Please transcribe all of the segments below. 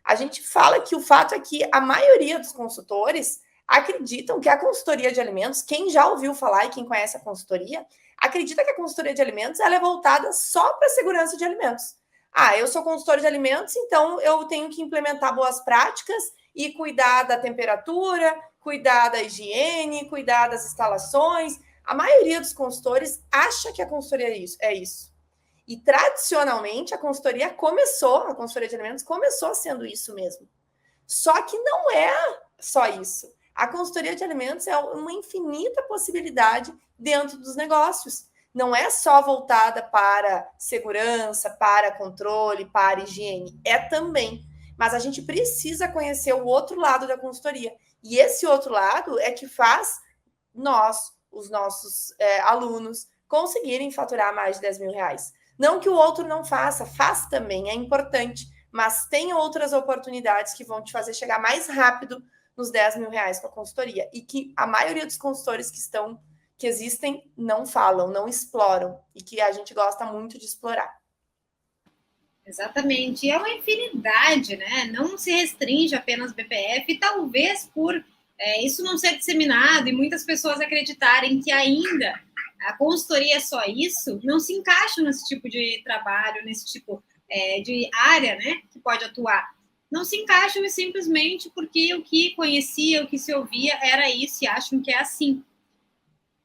A gente fala que o fato é que a maioria dos consultores acreditam que a consultoria de alimentos, quem já ouviu falar e quem conhece a consultoria, acredita que a consultoria de alimentos ela é voltada só para a segurança de alimentos. Eu sou consultor de alimentos, então eu tenho que implementar boas práticas e cuidar da temperatura, cuidar da higiene, cuidar das instalações. A maioria dos consultores acha que a consultoria é isso. E tradicionalmente a consultoria de alimentos começou sendo isso mesmo. Só que não é só isso. A consultoria de alimentos é uma infinita possibilidade dentro dos negócios. Não é só voltada para segurança, para controle, para higiene. É também. Mas a gente precisa conhecer o outro lado da consultoria. E esse outro lado é que faz nós, os nossos alunos, conseguirem faturar mais de 10 mil reais. Não que o outro não faça, faz também, é importante, mas tem outras oportunidades que vão te fazer chegar mais rápido nos 10 mil reais com a consultoria e que a maioria dos consultores que existem não falam, não exploram e que a gente gosta muito de explorar. Exatamente, e é uma infinidade, né? Não se restringe apenas BPF, e talvez por isso não ser disseminado e muitas pessoas acreditarem que ainda a consultoria é só isso, não se encaixa nesse tipo de trabalho, nesse tipo de área, né, que pode atuar. Não se encaixam simplesmente porque o que conhecia, o que se ouvia era isso e acham que é assim.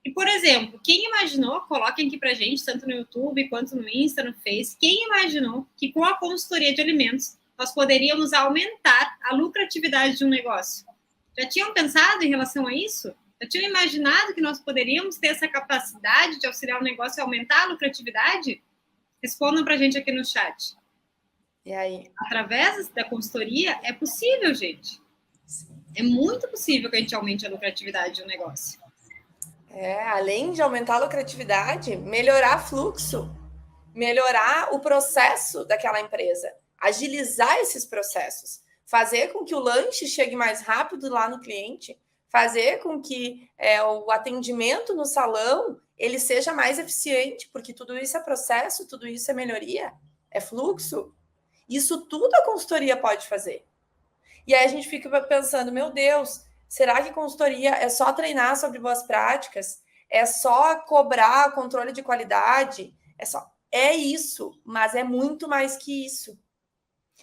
E, por exemplo, quem imaginou, coloquem aqui pra gente, tanto no YouTube quanto no Insta, no Face, quem imaginou que com a consultoria de alimentos nós poderíamos aumentar a lucratividade de um negócio? Já tinham pensado em relação a isso? Já tinham imaginado que nós poderíamos ter essa capacidade de auxiliar o negócio a aumentar a lucratividade? Respondam pra gente aqui no chat. E aí? Através da consultoria é possível, gente. É muito possível que a gente aumente a lucratividade de um negócio. Além de aumentar a lucratividade, melhorar fluxo, melhorar o processo daquela empresa, agilizar esses processos, fazer com que o lanche chegue mais rápido lá no cliente, fazer com que o atendimento no salão ele seja mais eficiente, porque tudo isso é processo, tudo isso é melhoria, é fluxo. Isso tudo a consultoria pode fazer. E aí a gente fica pensando, meu Deus, será que consultoria é só treinar sobre boas práticas? É só cobrar controle de qualidade? É isso, mas é muito mais que isso.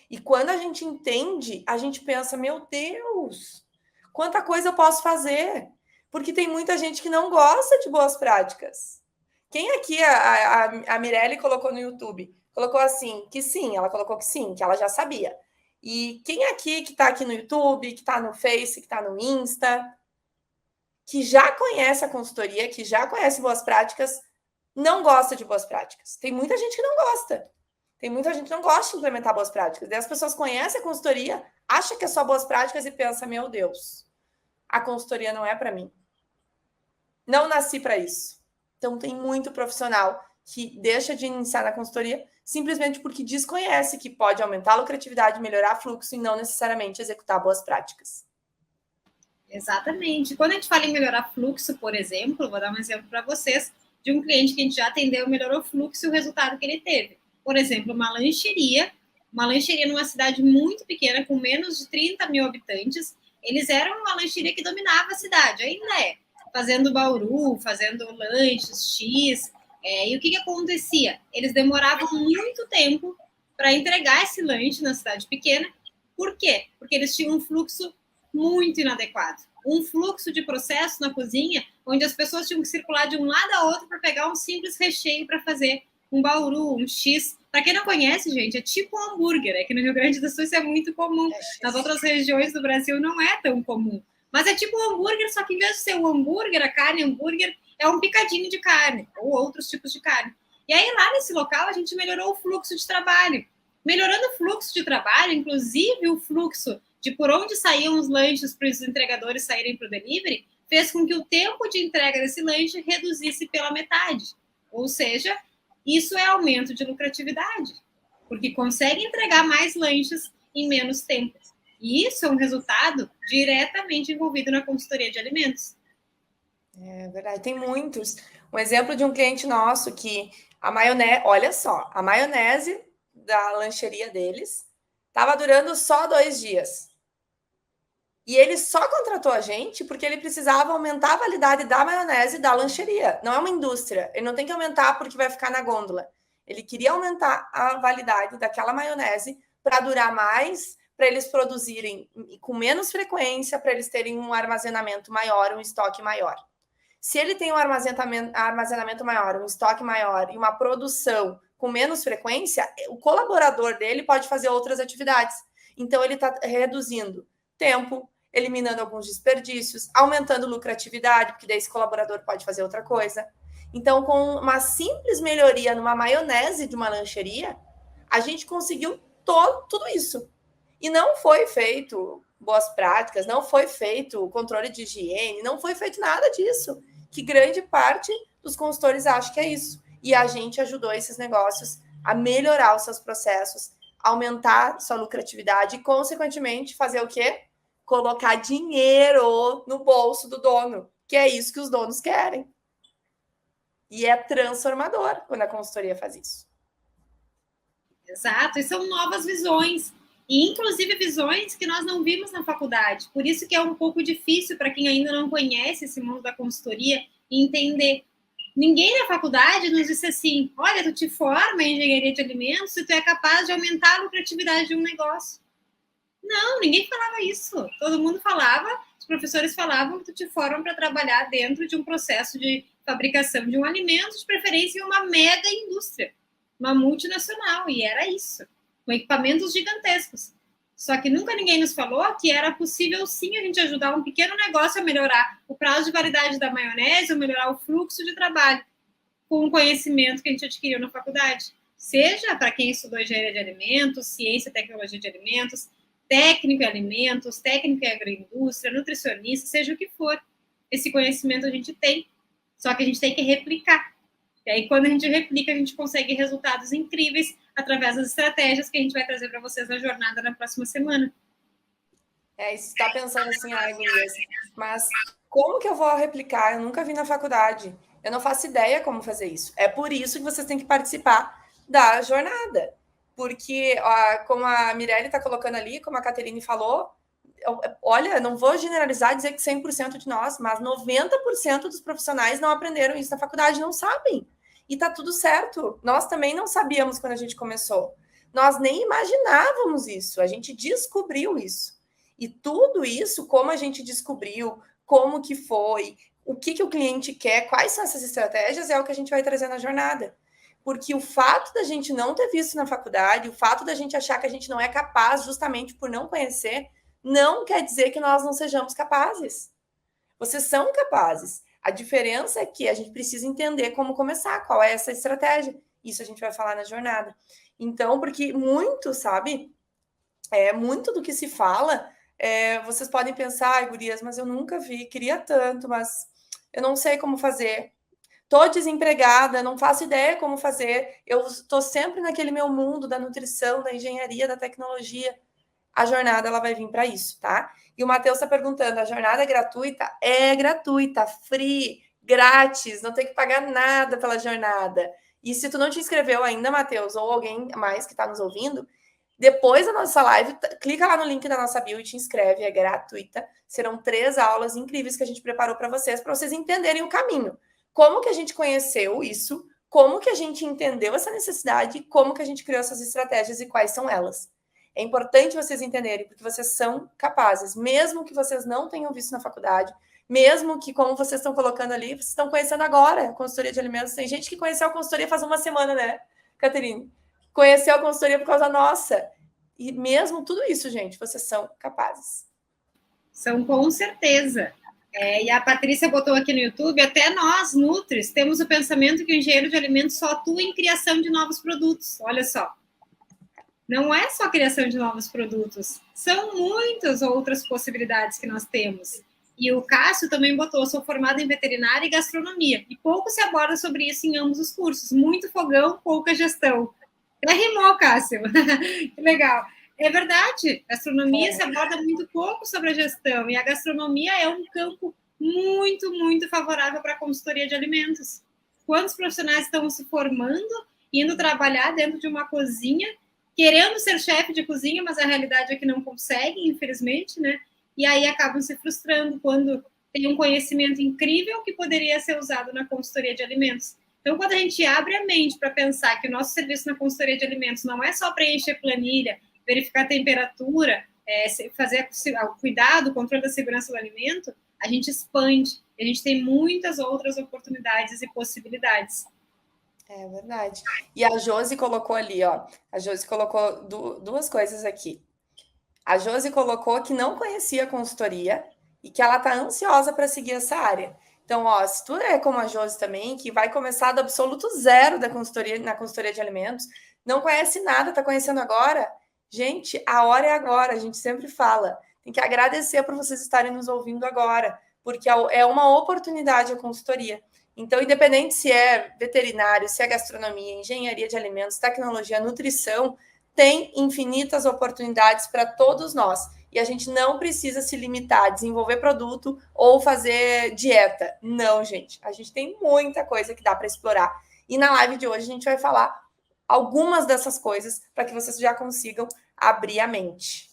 E quando a gente entende, a gente pensa, meu Deus, quanta coisa eu posso fazer? Porque tem muita gente que não gosta de boas práticas. Quem aqui, a Mirelle colocou no YouTube, colocou assim, que sim, ela colocou que sim, que ela já sabia. E quem aqui que está aqui no YouTube, que está no Face, que está no Insta, que já conhece a consultoria, que já conhece boas práticas, não gosta de boas práticas. Tem muita gente que não gosta. Tem muita gente que não gosta de implementar boas práticas. Daí as pessoas conhecem a consultoria, acham que é só boas práticas e pensam, meu Deus, a consultoria não é para mim. Não nasci para isso. Então tem muito profissional que deixa de iniciar na consultoria simplesmente porque desconhece que pode aumentar a lucratividade, melhorar fluxo e não necessariamente executar boas práticas. Exatamente. Quando a gente fala em melhorar fluxo, por exemplo, vou dar um exemplo para vocês de um cliente que a gente já atendeu, melhorou o fluxo e o resultado que ele teve. Por exemplo, uma lancheria numa cidade muito pequena, com menos de 30 mil habitantes. Eles eram uma lancheria que dominava a cidade, ainda é, fazendo bauru, fazendo lanches, X. E o que acontecia? Eles demoravam muito tempo para entregar esse lanche na cidade pequena. Por quê? Porque eles tinham um fluxo muito inadequado. Um fluxo de processo na cozinha, onde as pessoas tinham que circular de um lado a outro para pegar um simples recheio para fazer um bauru, um X. Para quem não conhece, gente, é tipo um hambúrguer. Aqui no Rio Grande do Sul isso é muito comum. Nas outras regiões do Brasil não é tão comum. Mas é tipo um hambúrguer, só que em vez de ser um hambúrguer, a carne hambúrguer é um picadinho de carne, ou outros tipos de carne. E aí, lá nesse local, a gente melhorou o fluxo de trabalho. Melhorando o fluxo de trabalho, inclusive o fluxo de por onde saíam os lanches para os entregadores saírem para o delivery, fez com que o tempo de entrega desse lanche reduzisse pela metade. Ou seja, isso é aumento de lucratividade, porque consegue entregar mais lanches em menos tempo. E isso é um resultado diretamente envolvido na consultoria de alimentos. É verdade, tem muitos. Um exemplo de um cliente nosso que a maionese, olha só, a maionese da lancheria deles Estava durando só 2 dias. E ele só contratou a gente porque ele precisava aumentar a validade da maionese da lancheria. Não é uma indústria. Ele não tem que aumentar porque vai ficar na gôndola. Ele queria aumentar a validade daquela maionese para durar mais, para eles produzirem com menos frequência, para eles terem um armazenamento maior, um estoque maior. Se ele tem um armazenamento maior, um estoque maior e uma produção com menos frequência, o colaborador dele pode fazer outras atividades. Então, ele está reduzindo tempo, eliminando alguns desperdícios, aumentando lucratividade, porque daí esse colaborador pode fazer outra coisa. Então, com uma simples melhoria numa maionese de uma lancheria, a gente conseguiu tudo isso. E não foi feito boas práticas, não foi feito controle de higiene, não foi feito nada disso. Que grande parte dos consultores acha que é isso. E a gente ajudou esses negócios a melhorar os seus processos, aumentar sua lucratividade e, consequentemente, fazer o quê? Colocar dinheiro no bolso do dono, que é isso que os donos querem. E é transformador quando a consultoria faz isso. Exato, e são novas visões, e inclusive visões que nós não vimos na faculdade. Por isso que é um pouco difícil para quem ainda não conhece esse mundo da consultoria entender. Ninguém na faculdade nos disse assim, olha, tu te forma em engenharia de alimentos e tu é capaz de aumentar a lucratividade de um negócio. Não, ninguém falava isso. Todo mundo falava, os professores falavam que tu te formam para trabalhar dentro de um processo de fabricação de um alimento, de preferência em uma mega indústria, uma multinacional, e era isso, com equipamentos gigantescos. Só que nunca ninguém nos falou que era possível sim a gente ajudar um pequeno negócio a melhorar o prazo de validade da maionese, ou melhorar o fluxo de trabalho, com o conhecimento que a gente adquiriu na faculdade. Seja para quem estudou engenharia de alimentos, ciência e tecnologia de alimentos, técnico em alimentos, técnico em agroindústria, nutricionista, seja o que for. Esse conhecimento a gente tem, só que a gente tem que replicar. E aí, quando a gente replica, a gente consegue resultados incríveis através das estratégias que a gente vai trazer para vocês na jornada na próxima semana. E você está pensando assim, ai, gurias, mas como que eu vou replicar? Eu nunca vi na faculdade. Eu não faço ideia como fazer isso. É por isso que vocês têm que participar da jornada. Porque, como a Mirelle está colocando ali, como a Caterine falou, olha, não vou generalizar e dizer que 100% de nós, mas 90% dos profissionais não aprenderam isso na faculdade, não sabem. E tá tudo certo. Nós também não sabíamos quando a gente começou. Nós nem imaginávamos isso. A gente descobriu isso. E tudo isso, como a gente descobriu, como que foi, o que o cliente quer, quais são essas estratégias, é o que a gente vai trazer na jornada. Porque o fato da gente não ter visto na faculdade, o fato da gente achar que a gente não é capaz justamente por não conhecer, não quer dizer que nós não sejamos capazes. Vocês são capazes. A diferença é que a gente precisa entender como começar, qual é essa estratégia. Isso a gente vai falar na jornada. Então, porque muito, sabe, muito do que se fala, vocês podem pensar, ai, gurias, mas eu nunca vi, queria tanto, mas eu não sei como fazer. Tô desempregada, não faço ideia como fazer. Eu estou sempre naquele meu mundo da nutrição, da engenharia, da tecnologia. A jornada ela vai vir para isso, tá? E o Matheus está perguntando: a jornada é gratuita? É gratuita, free, grátis, não tem que pagar nada pela jornada. E se tu não te inscreveu ainda, Matheus, ou alguém mais que está nos ouvindo, depois da nossa live, clica lá no link da nossa bio e te inscreve, é gratuita. Serão 3 aulas incríveis que a gente preparou para vocês entenderem o caminho. Como que a gente conheceu isso, como que a gente entendeu essa necessidade, como que a gente criou essas estratégias e quais são elas. É importante vocês entenderem, porque vocês são capazes, mesmo que vocês não tenham visto na faculdade, mesmo que, como vocês estão colocando ali, vocês estão conhecendo agora a consultoria de alimentos. Tem gente que conheceu a consultoria faz uma semana, né, Caterine? Conheceu a consultoria por causa nossa. E mesmo tudo isso, gente, vocês são capazes. São com certeza. E a Patrícia botou aqui no YouTube, até nós, Nutris, temos o pensamento que o engenheiro de alimentos só atua em criação de novos produtos. Olha só. Não é só criação de novos produtos, são muitas outras possibilidades que nós temos. E o Cássio também botou, sou formado em veterinária e gastronomia, e pouco se aborda sobre isso em ambos os cursos. Muito fogão, pouca gestão. Até rimou, Cássio. Que legal. É verdade, gastronomia se aborda muito pouco sobre a gestão, e a gastronomia é um campo muito, muito favorável para a consultoria de alimentos. Quantos profissionais estão se formando, indo trabalhar dentro de uma cozinha, querendo ser chefe de cozinha, mas a realidade é que não conseguem, infelizmente, né? E aí acabam se frustrando quando tem um conhecimento incrível que poderia ser usado na consultoria de alimentos. Então, quando a gente abre a mente para pensar que o nosso serviço na consultoria de alimentos não é só preencher planilha, verificar a temperatura, fazer o cuidado, o controle da segurança do alimento, a gente expande. A gente tem muitas outras oportunidades e possibilidades. É verdade. E a Josi colocou ali, ó. A Josi colocou duas coisas aqui. A Josi colocou que não conhecia a consultoria e que ela está ansiosa para seguir essa área. Então, ó, se tu é como a Josi também, que vai começar do absoluto zero da consultoria, na consultoria de alimentos, não conhece nada, está conhecendo agora, gente, a hora é agora, a gente sempre fala. Tem que agradecer por vocês estarem nos ouvindo agora, porque é uma oportunidade a consultoria. Então, independente se é veterinário, se é gastronomia, engenharia de alimentos, tecnologia, nutrição, tem infinitas oportunidades para todos nós. E a gente não precisa se limitar a desenvolver produto ou fazer dieta. Não, gente. A gente tem muita coisa que dá para explorar. E na live de hoje a gente vai falar algumas dessas coisas para que vocês já consigam abrir a mente.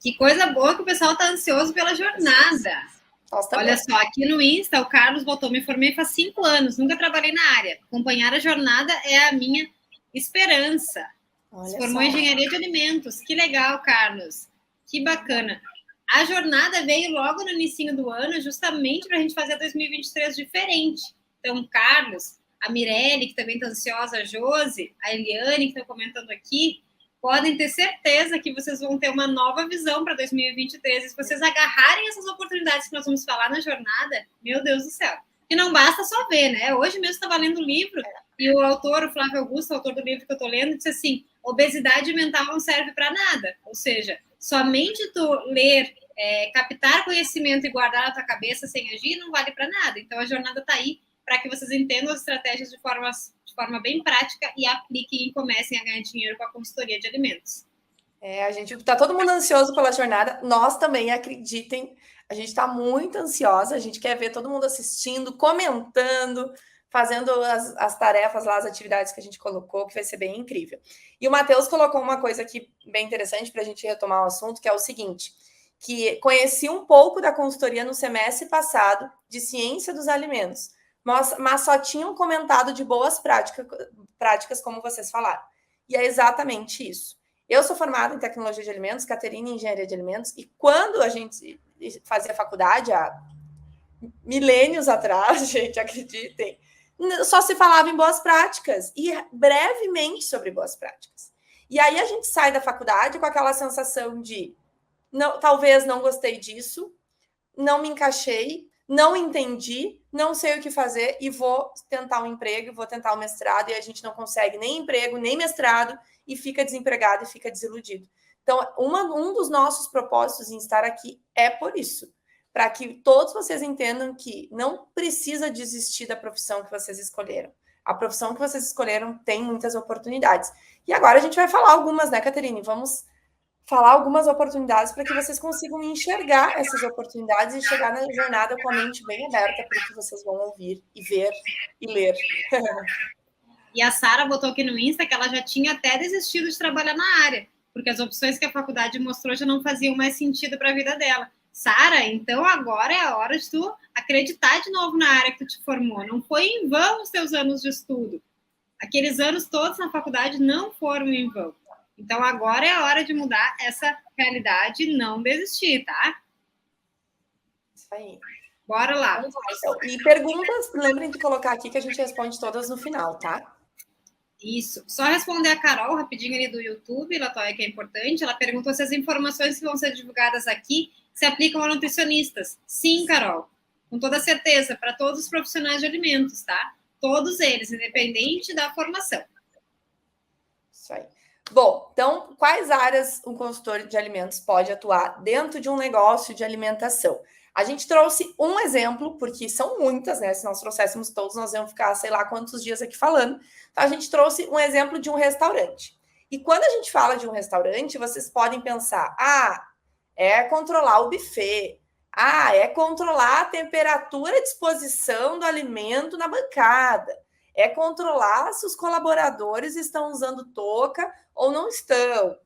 Que coisa boa que o pessoal está ansioso pela jornada. Olha só, aqui no Insta, o Carlos botou, me formei faz 5 anos, nunca trabalhei na área. Acompanhar a jornada é a minha esperança. Se formou em engenharia de alimentos. Que legal, Carlos. Que bacana. A jornada veio logo no início do ano, justamente para a gente fazer 2023 diferente. Então, Carlos, a Mirelle, que também está ansiosa, a Josi, a Eliane, que estão comentando aqui, podem ter certeza que vocês vão ter uma nova visão para 2023. E se vocês agarrarem essas oportunidades que nós vamos falar na jornada, meu Deus do céu. E não basta só ver, né? Hoje mesmo estava lendo o livro e o autor, o Flávio Augusto, o autor do livro que eu estou lendo, disse assim, obesidade mental não serve para nada. Ou seja, somente tu ler, captar conhecimento e guardar na tua cabeça sem agir não vale para nada. Então, a jornada está aí para que vocês entendam as estratégias de forma bem prática e apliquem e comecem a ganhar dinheiro com a consultoria de alimentos. A gente tá todo mundo ansioso pela jornada. Nós também, acreditem, a gente está muito ansiosa. A gente quer ver todo mundo assistindo, comentando, fazendo as tarefas lá, as atividades que a gente colocou, que vai ser bem incrível. E o Matheus colocou uma coisa aqui bem interessante para a gente retomar o assunto, que é o seguinte, que conheci um pouco da consultoria no semestre passado de ciência dos alimentos, mas só tinham comentado de boas práticas, como vocês falaram. E é exatamente isso. Eu sou formada em tecnologia de alimentos, Caterina em engenharia de alimentos, e quando a gente fazia faculdade, há milênios atrás, gente, acreditem, só se falava em boas práticas, e brevemente sobre boas práticas. E aí a gente sai da faculdade com aquela sensação de talvez não gostei disso, não me encaixei, não entendi, não sei o que fazer e vou tentar um emprego, vou tentar o mestrado e a gente não consegue nem emprego, nem mestrado e fica desempregado e fica desiludido. Então, um dos nossos propósitos em estar aqui é por isso, para que todos vocês entendam que não precisa desistir da profissão que vocês escolheram. A profissão que vocês escolheram tem muitas oportunidades. E agora a gente vai falar algumas, né, Caterine? Vamos falar algumas oportunidades para que vocês consigam enxergar essas oportunidades e chegar na jornada com a mente bem aberta para o que vocês vão ouvir e ver e ler. E a Sara botou aqui no Insta que ela já tinha até desistido de trabalhar na área, porque as opções que a faculdade mostrou já não faziam mais sentido para a vida dela. Sara, então agora é a hora de tu acreditar de novo na área que tu te formou. Não foi em vão os teus anos de estudo. Aqueles anos todos na faculdade não foram em vão. Então, agora é a hora de mudar essa realidade e não desistir, tá? Isso aí. Bora lá. Então. E perguntas, lembrem de colocar aqui que a gente responde todas no final, tá? Isso. Só responder a Carol rapidinho ali do YouTube, Latoya, que é importante. Ela perguntou se as informações que vão ser divulgadas aqui se aplicam a nutricionistas. Sim, Carol. Com toda certeza, para todos os profissionais de alimentos, tá? Todos eles, independente da formação. Isso aí. Bom, então, quais áreas um consultor de alimentos pode atuar dentro de um negócio de alimentação? A gente trouxe um exemplo, porque são muitas, né? Se nós trouxéssemos todos, nós íamos ficar, sei lá, quantos dias aqui falando. Então, a gente trouxe um exemplo de um restaurante. E quando a gente fala de um restaurante, vocês podem pensar, é controlar o buffet, é controlar a temperatura de exposição do alimento na bancada, É controlar se os colaboradores estão usando touca ou não estão.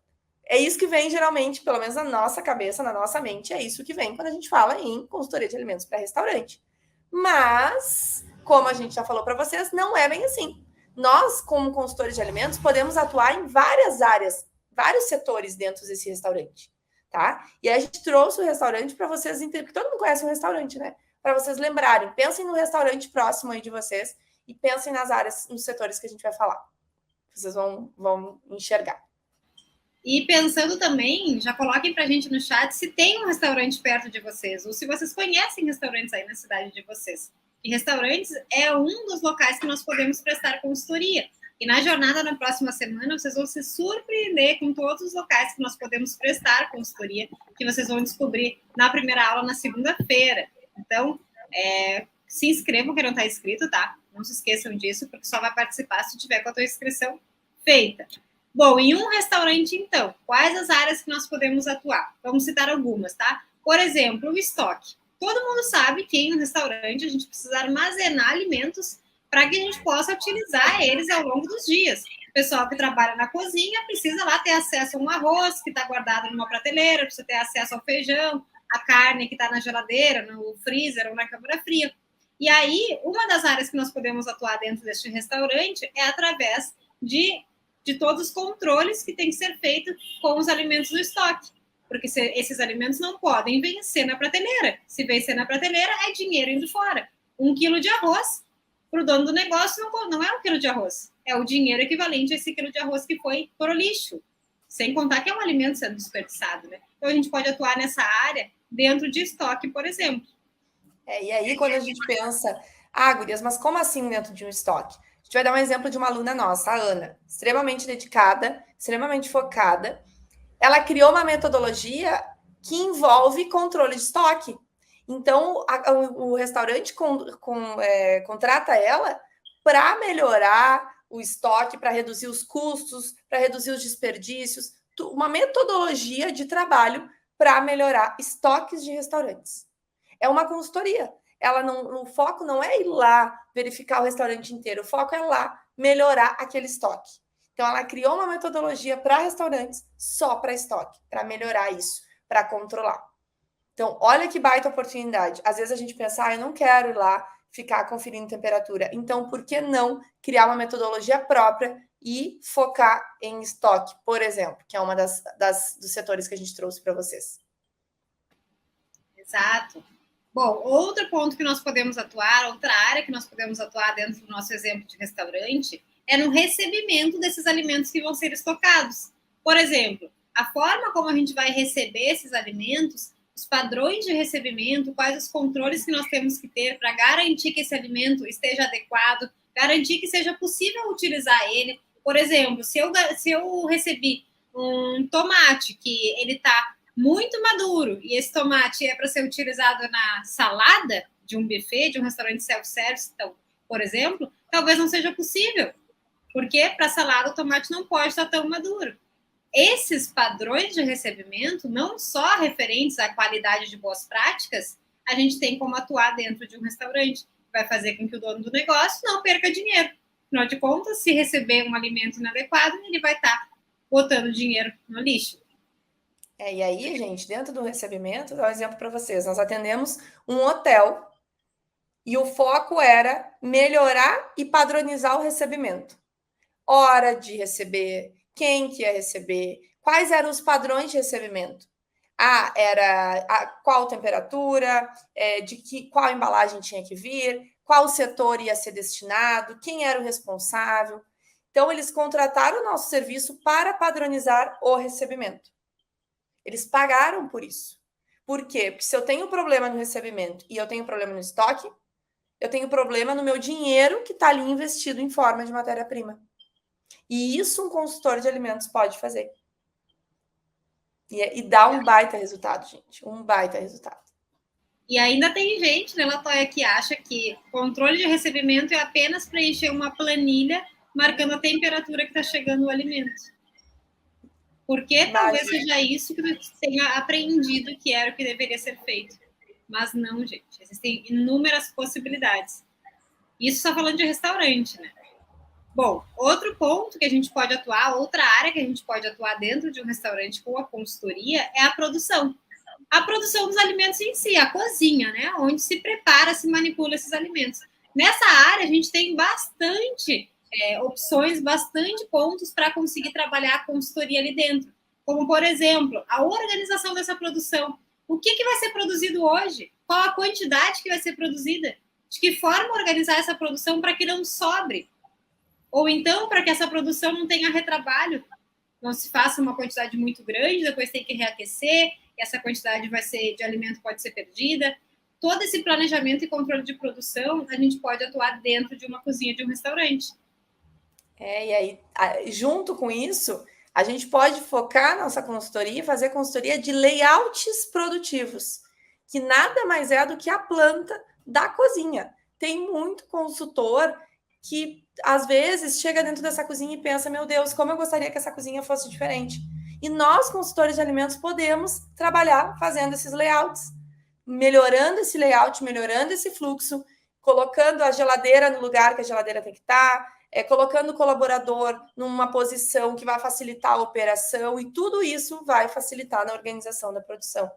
É isso que vem geralmente, pelo menos na nossa cabeça, na nossa mente, é isso que vem quando a gente fala em consultoria de alimentos para restaurante. Mas, como a gente já falou para vocês, não é bem assim. Nós, como consultores de alimentos, podemos atuar em várias áreas, vários setores dentro desse restaurante, tá? E a gente trouxe o restaurante para vocês entenderem, porque todo mundo conhece um restaurante, né? Para vocês lembrarem, pensem no restaurante próximo aí de vocês e pensem nas áreas, nos setores que a gente vai falar. Vocês vão enxergar. E pensando também, já coloquem para a gente no chat se tem um restaurante perto de vocês, ou se vocês conhecem restaurantes aí na cidade de vocês. E restaurantes é um dos locais que nós podemos prestar consultoria. E na jornada na próxima semana, vocês vão se surpreender com todos os locais que nós podemos prestar consultoria, que vocês vão descobrir na primeira aula, na segunda-feira. Então, se inscrevam, quem não está inscrito, tá? Não se esqueçam disso, porque só vai participar se tiver com a tua inscrição feita. Bom, em um restaurante, então, quais as áreas que nós podemos atuar? Vamos citar algumas, tá? Por exemplo, o estoque. Todo mundo sabe que em um restaurante a gente precisa armazenar alimentos para que a gente possa utilizar eles ao longo dos dias. O pessoal que trabalha na cozinha precisa lá ter acesso a um arroz que está guardado numa prateleira, precisa ter acesso ao feijão, a carne que está na geladeira, no freezer ou na câmara fria. E aí, uma das áreas que nós podemos atuar dentro deste restaurante é através de todos os controles que tem que ser feito com os alimentos do estoque. Porque esses alimentos não podem vencer na prateleira. Se vencer na prateleira, é dinheiro indo fora. 1 quilo de arroz, para o dono do negócio, não é 1 quilo de arroz. É o dinheiro equivalente a esse quilo de arroz que foi para o lixo. Sem contar que é um alimento sendo desperdiçado, né? Então, a gente pode atuar nessa área dentro de estoque, por exemplo. E aí, quando a gente pensa, gurias, mas como assim dentro de um estoque? A gente vai dar um exemplo de uma aluna nossa, a Ana, extremamente dedicada, extremamente focada. Ela criou uma metodologia que envolve controle de estoque. Então, o restaurante contrata ela para melhorar o estoque, para reduzir os custos, para reduzir os desperdícios, uma metodologia de trabalho para melhorar estoques de restaurantes. É uma consultoria. O foco não é ir lá verificar o restaurante inteiro, o foco é lá melhorar aquele estoque. Então, ela criou uma metodologia para restaurantes só para estoque, para melhorar isso, para controlar. Então, olha que baita oportunidade. Às vezes a gente pensa, eu não quero ir lá ficar conferindo temperatura. Então, por que não criar uma metodologia própria e focar em estoque, por exemplo, que é uma dos setores que a gente trouxe para vocês? Exato. Bom, outro ponto que nós podemos atuar, outra área que nós podemos atuar dentro do nosso exemplo de restaurante, é no recebimento desses alimentos que vão ser estocados. Por exemplo, a forma como a gente vai receber esses alimentos, os padrões de recebimento, quais os controles que nós temos que ter para garantir que esse alimento esteja adequado, garantir que seja possível utilizar ele. Por exemplo, se eu recebi um tomate que ele está muito maduro e esse tomate é para ser utilizado na salada de um buffet, de um restaurante self-service, então, por exemplo, talvez não seja possível, porque para salada o tomate não pode estar tão maduro. Esses padrões de recebimento, não só referentes à qualidade de boas práticas, a gente tem como atuar dentro de um restaurante. Vai fazer com que o dono do negócio não perca dinheiro. Afinal de contas, se receber um alimento inadequado, ele vai estar botando dinheiro no lixo. E aí, gente, dentro do recebimento, vou dar um exemplo para vocês. Nós atendemos um hotel e o foco era melhorar e padronizar o recebimento. Hora de receber, quem que ia receber, quais eram os padrões de recebimento. Qual temperatura, qual embalagem tinha que vir, qual setor ia ser destinado, quem era o responsável. Então, eles contrataram o nosso serviço para padronizar o recebimento. Eles pagaram por isso. Por quê? Porque se eu tenho problema no recebimento e eu tenho problema no estoque, eu tenho problema no meu dinheiro que está ali investido em forma de matéria-prima. E isso um consultor de alimentos pode fazer. E dá um baita resultado, gente. Um baita resultado. E ainda tem gente, né, Latoya, que acha que controle de recebimento é apenas preencher uma planilha marcando a temperatura que está chegando o alimento. Porque talvez seja isso que tu tenha aprendido que era o que deveria ser feito. Mas não, gente. Existem inúmeras possibilidades. Isso só falando de restaurante, né? Bom, outro ponto que a gente pode atuar, outra área que a gente pode atuar dentro de um restaurante com a consultoria é a produção. A produção dos alimentos em si, a cozinha, né? Onde se prepara, se manipula esses alimentos. Nessa área, a gente tem bastante opções, bastante pontos para conseguir trabalhar a consultoria ali dentro. Como, por exemplo, a organização dessa produção. O que vai ser produzido hoje? Qual a quantidade que vai ser produzida? De que forma organizar essa produção para que não sobre? Ou então, para que essa produção não tenha retrabalho, não se faça uma quantidade muito grande, depois tem que reaquecer, e essa quantidade de alimento pode ser perdida. Todo esse planejamento e controle de produção, a gente pode atuar dentro de uma cozinha de um restaurante. E aí, junto com isso, a gente pode focar nossa consultoria e fazer consultoria de layouts produtivos, que nada mais é do que a planta da cozinha. Tem muito consultor que, às vezes, chega dentro dessa cozinha e pensa, meu Deus, como eu gostaria que essa cozinha fosse diferente. E nós, consultores de alimentos, podemos trabalhar fazendo esses layouts, melhorando esse layout, melhorando esse fluxo, colocando a geladeira no lugar que a geladeira tem que estar, colocando o colaborador numa posição que vai facilitar a operação, e tudo isso vai facilitar na organização da produção.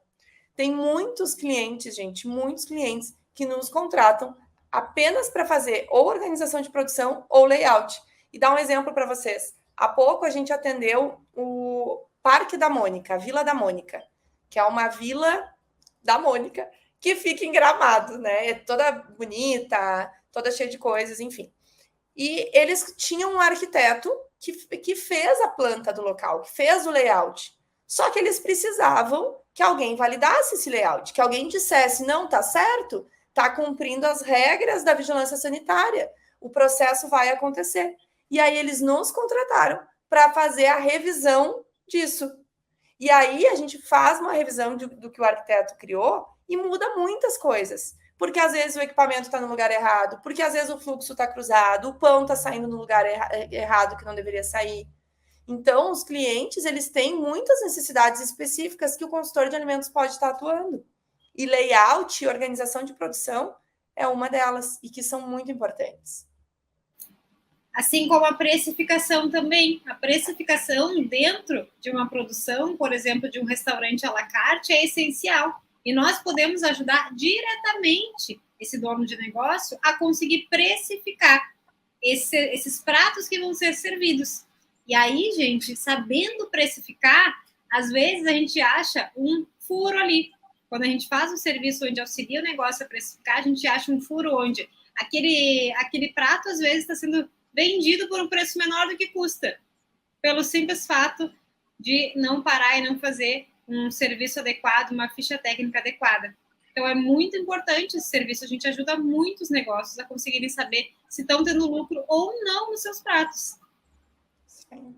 Tem muitos clientes, gente, muitos clientes que nos contratam apenas para fazer ou organização de produção ou layout. E dar um exemplo para vocês. Há pouco a gente atendeu o Parque da Mônica, a Vila da Mônica, que é uma vila da Mônica que fica em Gramado, né? É toda bonita, toda cheia de coisas, enfim. E eles tinham um arquiteto que fez a planta do local, que fez o layout. Só que eles precisavam que alguém validasse esse layout, que alguém dissesse, não, tá certo, tá cumprindo as regras da vigilância sanitária, o processo vai acontecer. E aí eles nos contrataram para fazer a revisão disso. E aí a gente faz uma revisão do que o arquiteto criou e muda muitas coisas. Porque às vezes o equipamento está no lugar errado, porque às vezes o fluxo está cruzado, o pão está saindo no lugar errado que não deveria sair. Então, os clientes, eles têm muitas necessidades específicas que o consultor de alimentos pode estar atuando. E layout e organização de produção é uma delas, e que são muito importantes. Assim como a precificação também. A precificação dentro de uma produção, por exemplo, de um restaurante à la carte, é essencial. E nós podemos ajudar diretamente esse dono de negócio a conseguir precificar esses pratos que vão ser servidos. E aí, gente, sabendo precificar, às vezes a gente acha um furo ali. Quando a gente faz um serviço onde auxilia o negócio a precificar, a gente acha um furo onde aquele prato, às vezes, está sendo vendido por um preço menor do que custa, pelo simples fato de não parar e não fazer um serviço adequado, uma ficha técnica adequada. Então, é muito importante esse serviço. A gente ajuda muitos negócios a conseguirem saber se estão tendo lucro ou não nos seus pratos. Sim.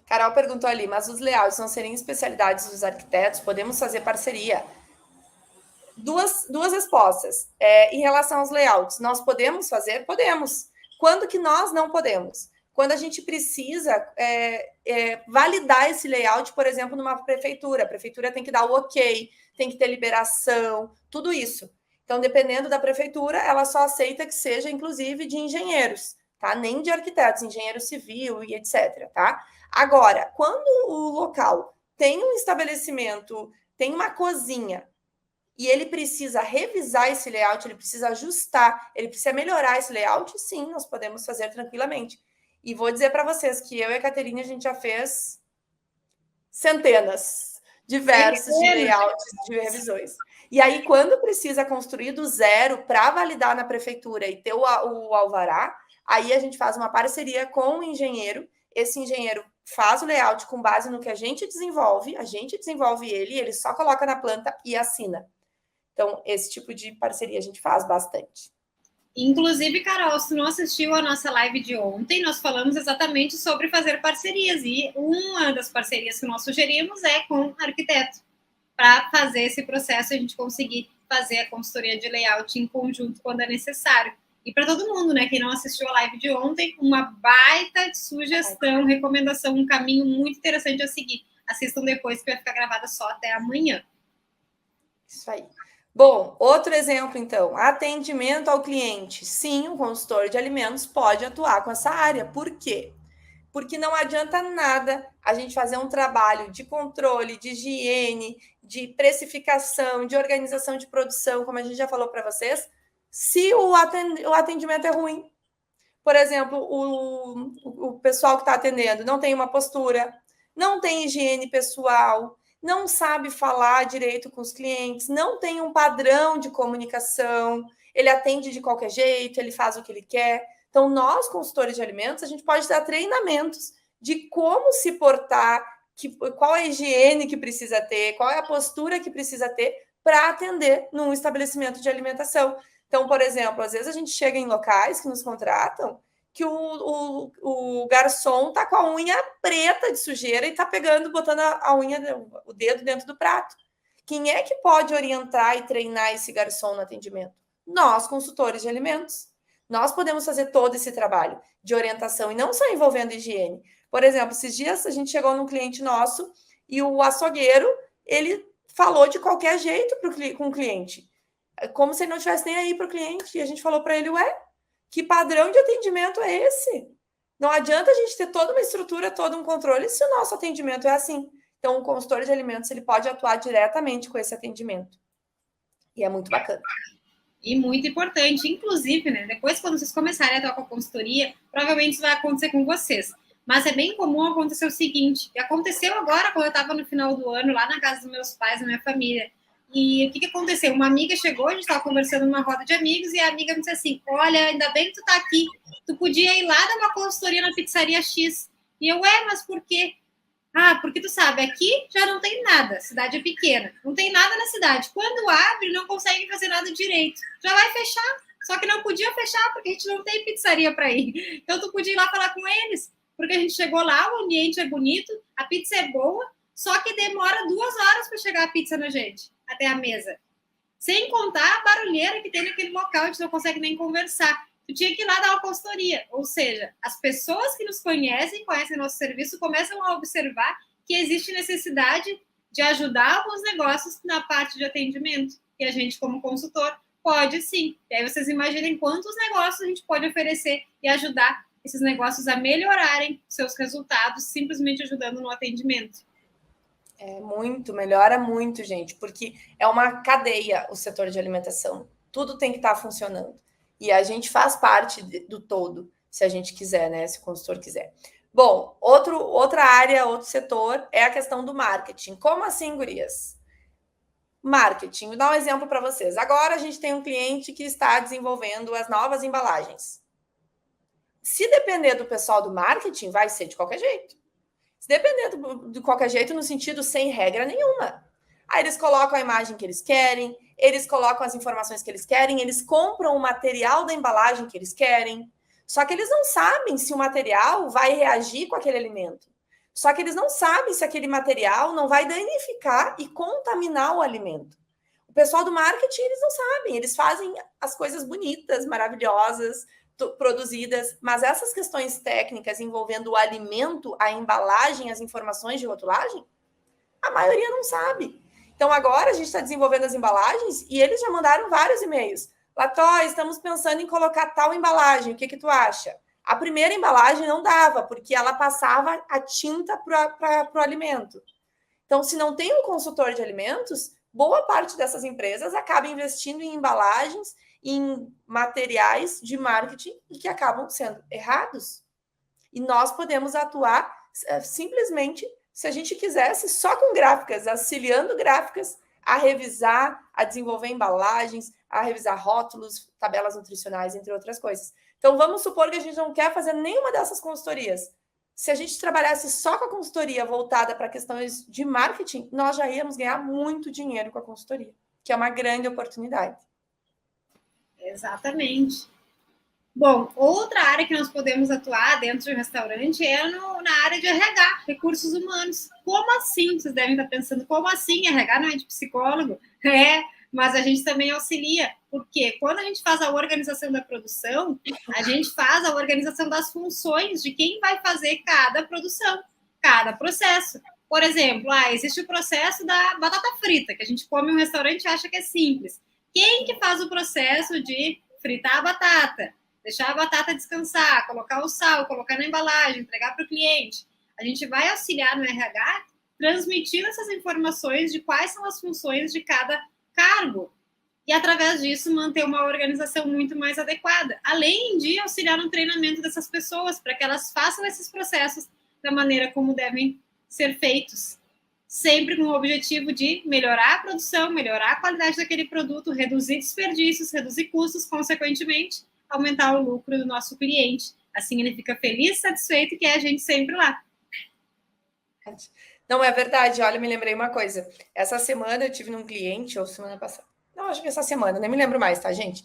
Carol perguntou ali, mas os layouts não seriam especialidades dos arquitetos? Podemos fazer parceria? Duas respostas. Em relação aos layouts, nós podemos fazer? Podemos. Quando que nós não podemos? Quando a gente precisa validar esse layout, por exemplo, numa prefeitura. A prefeitura tem que dar o ok, tem que ter liberação, tudo isso. Então, dependendo da prefeitura, ela só aceita que seja, inclusive, de engenheiros, tá? Nem de arquitetos, engenheiro civil e etc, tá? Agora, quando o local tem um estabelecimento, tem uma cozinha, e ele precisa revisar esse layout, ele precisa ajustar, ele precisa melhorar esse layout, sim, nós podemos fazer tranquilamente. E vou dizer para vocês que eu e a Caterine, a gente já fez centenas, diversos de layouts, de revisões. E aí, quando precisa construir do zero para validar na prefeitura e ter o alvará, aí a gente faz uma parceria com o engenheiro, esse engenheiro faz o layout com base no que a gente desenvolve ele só coloca na planta e assina. Então, esse tipo de parceria a gente faz bastante. Inclusive, Carol, se não assistiu a nossa live de ontem, nós falamos exatamente sobre fazer parcerias. E uma das parcerias que nós sugerimos é com arquiteto, para fazer esse processo a gente conseguir fazer a consultoria de layout em conjunto quando é necessário. E para todo mundo, né? Quem não assistiu a live de ontem, uma baita de sugestão, recomendação, um caminho muito interessante a seguir. Assistam depois, que vai ficar gravada só até amanhã. Isso aí. Bom, outro exemplo, então, atendimento ao cliente. Sim, o consultor de alimentos pode atuar com essa área. Por quê? Porque não adianta nada a gente fazer um trabalho de controle, de higiene, de precificação, de organização de produção, como a gente já falou para vocês, se o atendimento é ruim. Por exemplo, o pessoal que está atendendo não tem uma postura, não tem higiene pessoal, não sabe falar direito com os clientes, não tem um padrão de comunicação, ele atende de qualquer jeito, ele faz o que ele quer. Então, nós, consultores de alimentos, a gente pode dar treinamentos de como se portar, qual é a higiene que precisa ter, qual é a postura que precisa ter para atender num estabelecimento de alimentação. Então, por exemplo, às vezes a gente chega em locais que nos contratam que o garçom tá com a unha preta de sujeira e tá pegando, botando a unha, o dedo dentro do prato. Quem é que pode orientar e treinar esse garçom no atendimento? Nós, consultores de alimentos. Nós podemos fazer todo esse trabalho de orientação e não só envolvendo higiene. Por exemplo, esses dias a gente chegou num cliente nosso e o açougueiro, ele falou de qualquer jeito com o cliente, como se ele não tivesse nem aí para o cliente. E a gente falou para ele, ué, que padrão de atendimento é esse? Não adianta a gente ter toda uma estrutura, todo um controle, se o nosso atendimento é assim. Então, o consultor de alimentos ele pode atuar diretamente com esse atendimento. E é muito bacana. E muito importante, inclusive, né? Depois, quando vocês começarem a atuar com a consultoria, provavelmente isso vai acontecer com vocês. Mas é bem comum acontecer o seguinte, e aconteceu agora, quando eu estava no final do ano, lá na casa dos meus pais, na minha família. E o que aconteceu? Uma amiga chegou, a gente estava conversando numa roda de amigos, e a amiga me disse assim, olha, ainda bem que tu tá aqui, tu podia ir lá dar uma consultoria na pizzaria X. E eu, mas por quê? Ah, porque tu sabe, aqui já não tem nada, cidade é pequena, não tem nada na cidade. Quando abre, não consegue fazer nada direito. Já vai fechar, só que não podia fechar porque a gente não tem pizzaria para ir. Então tu podia ir lá falar com eles, porque a gente chegou lá, o ambiente é bonito, a pizza é boa, só que demora 2 horas para chegar a pizza na gente, até a mesa. Sem contar a barulheira que tem naquele local, a gente não consegue nem conversar. Tu tinha que ir lá dar uma consultoria. Ou seja, as pessoas que nos conhecem nosso serviço, começam a observar que existe necessidade de ajudar alguns negócios na parte de atendimento. E a gente, como consultor, pode sim. E aí vocês imaginem quantos negócios a gente pode oferecer e ajudar esses negócios a melhorarem seus resultados, simplesmente ajudando no atendimento. É muito, melhora muito, gente, porque é uma cadeia o setor de alimentação. Tudo tem que estar funcionando. E a gente faz parte do todo, se a gente quiser, né? Se o consultor quiser. Bom, outra área, outro setor é a questão do marketing. Como assim, gurias? Marketing, vou dar um exemplo para vocês. Agora a gente tem um cliente que está desenvolvendo as novas embalagens. Se depender do pessoal do marketing, vai ser de qualquer jeito. Se depender de qualquer jeito, no sentido sem regra nenhuma. Aí eles colocam a imagem que eles querem, eles colocam as informações que eles querem, eles compram o material da embalagem que eles querem. Só que eles não sabem se o material vai reagir com aquele alimento. Só que eles não sabem se aquele material não vai danificar e contaminar o alimento. O pessoal do marketing, eles não sabem, eles fazem as coisas bonitas, maravilhosas, produzidas, mas essas questões técnicas envolvendo o alimento, a embalagem, as informações de rotulagem, a maioria não sabe. Então, agora a gente está desenvolvendo as embalagens e eles já mandaram vários e-mails. Lató, estamos pensando em colocar tal embalagem, o que tu acha? A primeira embalagem não dava, porque ela passava a tinta para o alimento. Então, se não tem um consultor de alimentos, boa parte dessas empresas acaba investindo em embalagens, em materiais de marketing e que acabam sendo errados. E nós podemos atuar simplesmente, se a gente quisesse, só com gráficas, auxiliando gráficas a revisar, a desenvolver embalagens, a revisar rótulos, tabelas nutricionais, entre outras coisas. Então, vamos supor que a gente não quer fazer nenhuma dessas consultorias. Se a gente trabalhasse só com a consultoria voltada para questões de marketing, nós já íamos ganhar muito dinheiro com a consultoria, que é uma grande oportunidade. Exatamente. Bom, outra área que nós podemos atuar dentro de um restaurante é na área de RH, recursos humanos. Como assim? Vocês devem estar pensando, como assim? RH não é de psicólogo? Mas a gente também auxilia, porque quando a gente faz a organização da produção, a gente faz a organização das funções de quem vai fazer cada produção, cada processo. Por exemplo, existe o processo da batata frita, que a gente come em um restaurante e acha que é simples. Quem que faz o processo de fritar a batata, deixar a batata descansar, colocar o sal, colocar na embalagem, entregar para o cliente? A gente vai auxiliar no RH transmitindo essas informações de quais são as funções de cada cargo. E, através disso, manter uma organização muito mais adequada. Além de auxiliar no treinamento dessas pessoas, para que elas façam esses processos da maneira como devem ser feitos. Sempre com o objetivo de melhorar a produção, melhorar a qualidade daquele produto, reduzir desperdícios, reduzir custos, consequentemente, aumentar o lucro do nosso cliente. Assim ele fica feliz, satisfeito e quer a gente sempre lá. Não, é verdade. Olha, me lembrei uma coisa. Essa semana eu tive num cliente, ou semana passada. Não, acho que essa semana, nem me lembro mais, tá, gente?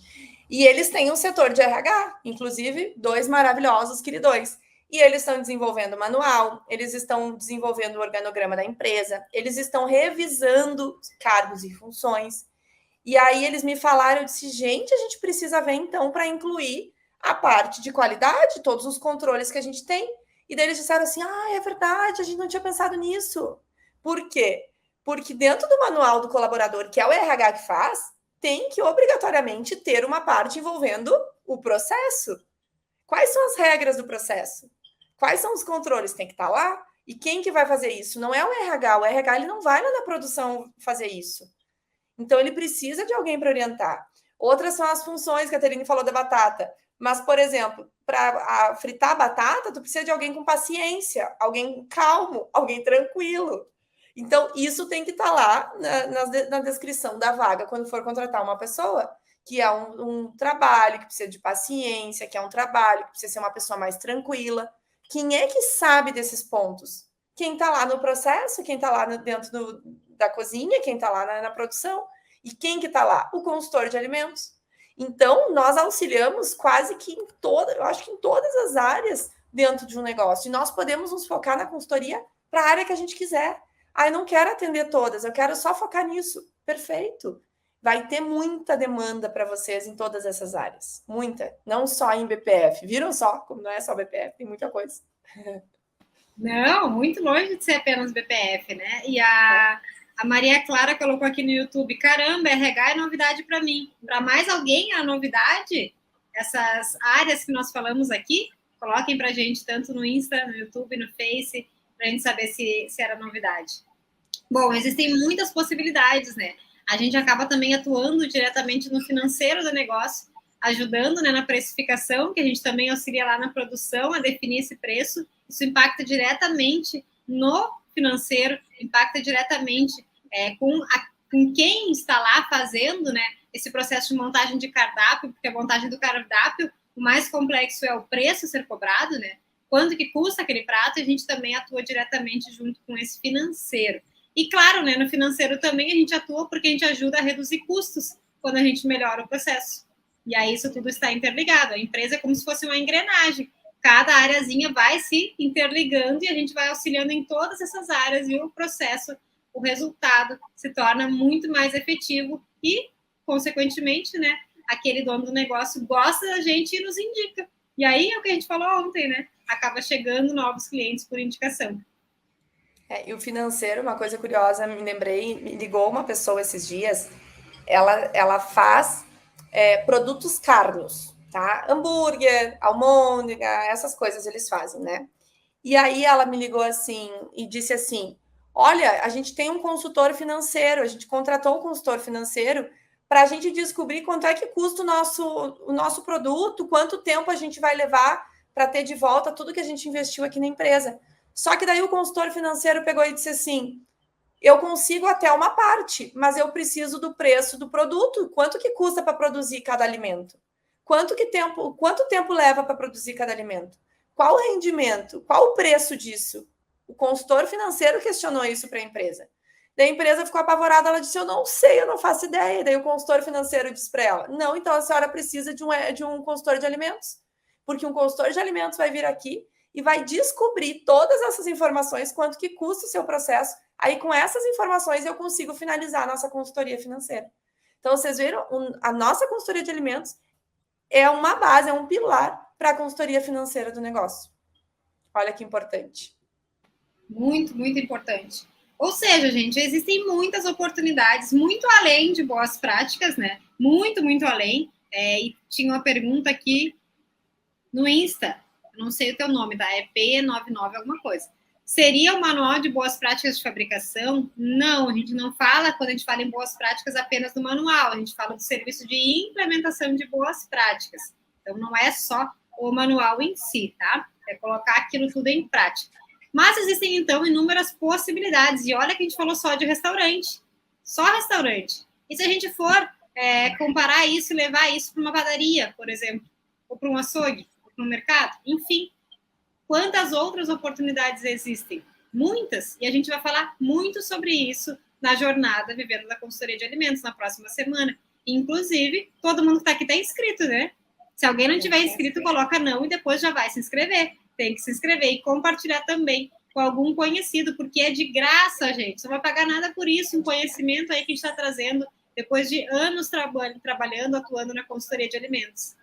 E eles têm um setor de RH, inclusive 2 maravilhosos queridões. E eles estão desenvolvendo o manual, eles estão desenvolvendo o organograma da empresa, eles estão revisando cargos e funções. E aí eles me falaram, eu disse, gente, a gente precisa ver então para incluir a parte de qualidade, todos os controles que a gente tem. E daí eles disseram assim, é verdade, a gente não tinha pensado nisso. Por quê? Porque dentro do manual do colaborador, que é o RH que faz, tem que obrigatoriamente ter uma parte envolvendo o processo. Quais são as regras do processo? Quais são os controles? Tem que estar lá. E quem que vai fazer isso? Não é o RH. O RH ele não vai lá na produção fazer isso. Então, ele precisa de alguém para orientar. Outras são as funções que a Terine falou da batata. Mas, por exemplo, para fritar a batata, tu precisa de alguém com paciência, alguém calmo, alguém tranquilo. Então, isso tem que estar lá na descrição da vaga, quando for contratar uma pessoa, que é um trabalho que precisa de paciência, que é um trabalho que precisa ser uma pessoa mais tranquila. Quem é que sabe desses pontos? Quem está lá no processo, quem está lá dentro da cozinha, quem está lá na produção. E quem que está lá? O consultor de alimentos. Então, nós auxiliamos quase que eu acho que em todas as áreas dentro de um negócio. E nós podemos nos focar na consultoria para a área que a gente quiser. Eu não quero atender todas, eu quero só focar nisso. Perfeito. Vai ter muita demanda para vocês em todas essas áreas. Muita. Não só em BPF. Viram só? Como não é só BPF, tem muita coisa. Não, muito longe de ser apenas BPF, né? E a Maria Clara colocou aqui no YouTube, caramba, RH é novidade para mim. Para mais alguém a novidade? Essas áreas que nós falamos aqui, coloquem para a gente tanto no Insta, no YouTube, no Face, para a gente saber se era novidade. Bom, existem muitas possibilidades, né? A gente acaba também atuando diretamente no financeiro do negócio, ajudando, né, na precificação, que a gente também auxilia lá na produção a definir esse preço. Isso impacta diretamente no financeiro, impacta diretamente com quem está lá fazendo, né, esse processo de montagem de cardápio, porque a montagem do cardápio, o mais complexo é o preço ser cobrado, né? Quanto que custa aquele prato, a gente também atua diretamente junto com esse financeiro. E claro, né, no financeiro também a gente atua porque a gente ajuda a reduzir custos quando a gente melhora o processo. E aí isso tudo está interligado. A empresa é como se fosse uma engrenagem. Cada áreazinha vai se interligando e a gente vai auxiliando em todas essas áreas e o processo, o resultado se torna muito mais efetivo e, consequentemente, né, aquele dono do negócio gosta da gente e nos indica. E aí é o que a gente falou ontem, né? Acaba chegando novos clientes por indicação. E o financeiro, uma coisa curiosa, me lembrei, me ligou uma pessoa esses dias, ela faz produtos carnos, tá? Hambúrguer, almôndega, essas coisas eles fazem, né? E aí ela me ligou assim e disse assim, olha, a gente tem um consultor financeiro, a gente contratou um consultor financeiro para a gente descobrir quanto é que custa o nosso produto, quanto tempo a gente vai levar para ter de volta tudo que a gente investiu aqui na empresa. Só que daí o consultor financeiro pegou e disse assim, eu consigo até uma parte, mas eu preciso do preço do produto. Quanto que custa para produzir cada alimento? Quanto tempo leva para produzir cada alimento? Qual o rendimento? Qual o preço disso? O consultor financeiro questionou isso para a empresa. Daí a empresa ficou apavorada, ela disse, eu não sei, eu não faço ideia. Daí o consultor financeiro disse para ela, não, então a senhora precisa de um consultor de alimentos, porque um consultor de alimentos vai vir aqui e vai descobrir todas essas informações, quanto que custa o seu processo. Aí, com essas informações, eu consigo finalizar a nossa consultoria financeira. Então, vocês viram? A nossa consultoria de alimentos é uma base, é um pilar para a consultoria financeira do negócio. Olha que importante. Muito, muito importante. Ou seja, gente, existem muitas oportunidades, muito além de boas práticas, né? Muito, muito além. E tinha uma pergunta aqui no Insta, não sei o teu nome, tá? É P99 alguma coisa. Seria o manual de boas práticas de fabricação? Não, a gente não fala, quando a gente fala em boas práticas, apenas do manual, a gente fala do serviço de implementação de boas práticas. Então, não é só o manual em si, tá? É colocar aquilo tudo em prática. Mas existem, então, inúmeras possibilidades. E olha que a gente falou só de restaurante. Só restaurante. E se a gente for comparar isso e levar isso para uma padaria, por exemplo, ou para um açougue, ou para um mercado, enfim, quantas outras oportunidades existem? Muitas. E a gente vai falar muito sobre isso na jornada Vivendo da Consultoria de Alimentos, na próxima semana. Inclusive, todo mundo que está aqui está inscrito, né? Se alguém não tiver inscrito, coloca não e depois já vai se inscrever. Tem que se inscrever e compartilhar também com algum conhecido, porque é de graça, gente. Você não vai pagar nada por isso, um conhecimento aí que a gente está trazendo depois de anos trabalhando, atuando na consultoria de alimentos.